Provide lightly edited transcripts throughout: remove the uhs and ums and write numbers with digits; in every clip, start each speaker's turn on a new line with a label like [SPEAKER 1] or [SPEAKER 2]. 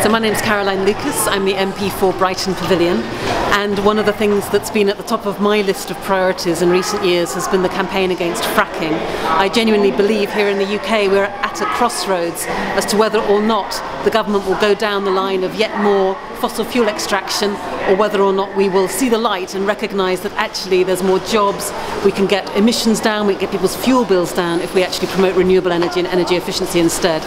[SPEAKER 1] So my name's Caroline Lucas, I'm the MP for Brighton Pavilion, and one of the things that's been at the top of my list of priorities in recent years has been the campaign against fracking. I genuinely believe here in the UK we're at a crossroads as to whether or not the government will go down the line of yet more fossil fuel extraction, or whether or not we will see the light and recognise that actually there's more jobs, we can get emissions down, we can get people's fuel bills down if we actually promote renewable energy and energy efficiency instead.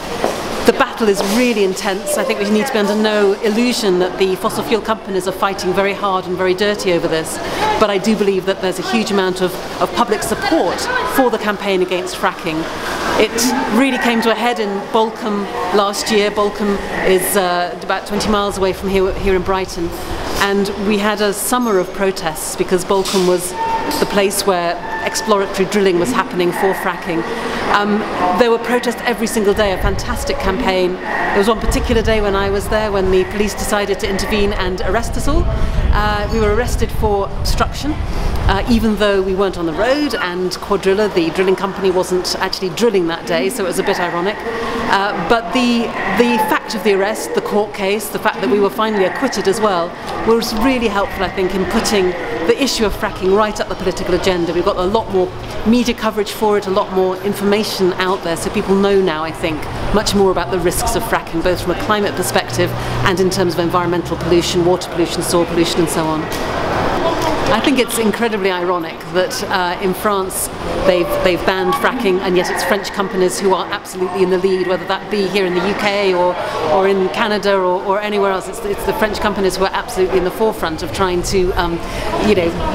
[SPEAKER 1] The battle is really intense. I think we need to be under no illusion that the fossil fuel companies are fighting very hard and very dirty over this, but I do believe that there's a huge amount of public support for the campaign against fracking. It really came to a head in Bolcombe last year. Bolcombe is about 20 miles away from here in Brighton, and we had a summer of protests because Bolcombe was the place where exploratory drilling was happening for fracking. There were protests every single day, a fantastic campaign. There was one particular day when I was there when the police decided to intervene and arrest us all. We were arrested for obstruction, even though we weren't on the road, and Quadrilla, the drilling company, wasn't actually drilling that day, so it was a bit ironic. But the fact of the arrest, the court case, the fact that we were finally acquitted as well, was really helpful, I think, in putting the issue of fracking right up the political agenda. We've got a lot more media coverage for it, a lot more information out there, so people know now, I think, much more about the risks of fracking, both from a climate perspective and in terms of environmental pollution, water pollution, soil pollution and so on. I think it's incredibly ironic that in France they've banned fracking, and yet it's French companies who are absolutely in the lead, whether that be here in the UK or in Canada or anywhere else. It's the French companies who are absolutely in the forefront of trying to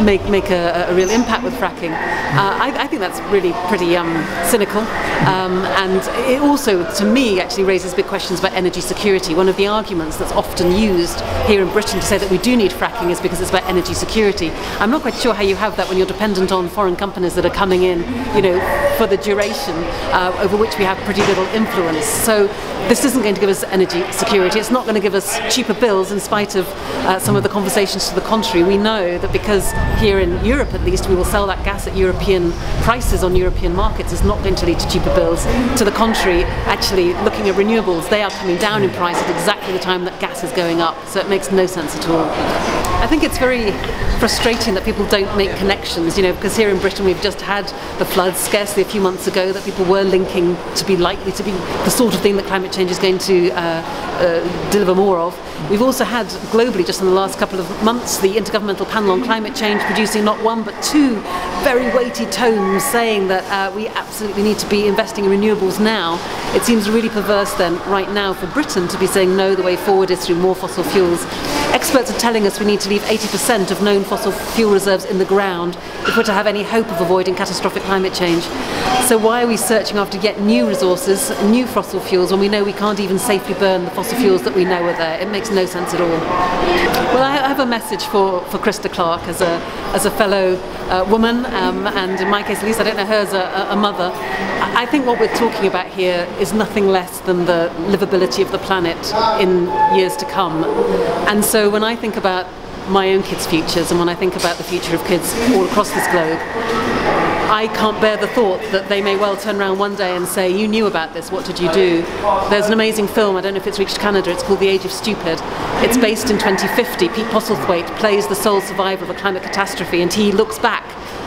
[SPEAKER 1] make a real impact with fracking. I think that's really pretty cynical, and it also, to me, actually raises big questions about energy security. One of the arguments that's often used here in Britain to say that we do need fracking is because it's about energy security. I'm not quite sure how you have that when you're dependent on foreign companies that are coming in, for the duration over which we have pretty little influence. So this isn't going to give us energy security. It's not going to give us cheaper bills, in spite of some of the conversations to the contrary. We know that because here in Europe, at least, we will sell that gas at European prices on European markets, is not going to lead to cheaper bills. To the contrary, actually, looking at renewables, they are coming down in price at exactly the time that gas is going up. So it makes no sense at all. I think it's very frustrating that people don't make connections, because here in Britain we've just had the floods scarcely a few months ago that people were linking to be likely to be the sort of thing that climate change is going to deliver more of. We've also had globally, just in the last couple of months, the Intergovernmental Panel on Climate Change producing not one but two very weighty tomes saying that we absolutely need to be investing in renewables now. It seems really perverse then, right now, for Britain to be saying no, the way forward is through more fossil fuels. Experts are telling us we need to leave 80% of known fossil fuel reserves in the ground if we're to have any hope of avoiding catastrophic climate change. So why are we searching after yet new resources, new fossil fuels, when we know we can't even safely burn the fossil fuels that we know are there? It makes no sense at all. Well, I have a message for Krista Clark as a fellow woman, and in my case at least, I don't know her as a mother. I think what we're talking about here is nothing less than the livability of the planet in years to come. And so when I think about my own kids' futures, and when I think about the future of kids all across this globe, I can't bear the thought that they may well turn around one day and say, you knew about this, what did you do? There's an amazing film, I don't know if it's reached Canada, it's called The Age of Stupid. It's based in 2050. Pete Postlethwaite plays the sole survivor of a climate catastrophe, and he looks back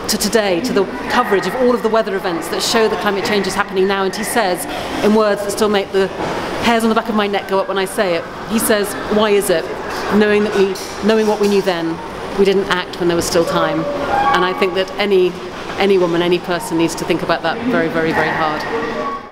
[SPEAKER 1] to today, to the coverage of all of the weather events that show that climate change is happening now, and he says, in words that still make the hairs on the back of my neck go up when I say it, he says, why is it, knowing what we knew then, we didn't act when there was still time? And I think that any woman, any person needs to think about that very, very, very hard.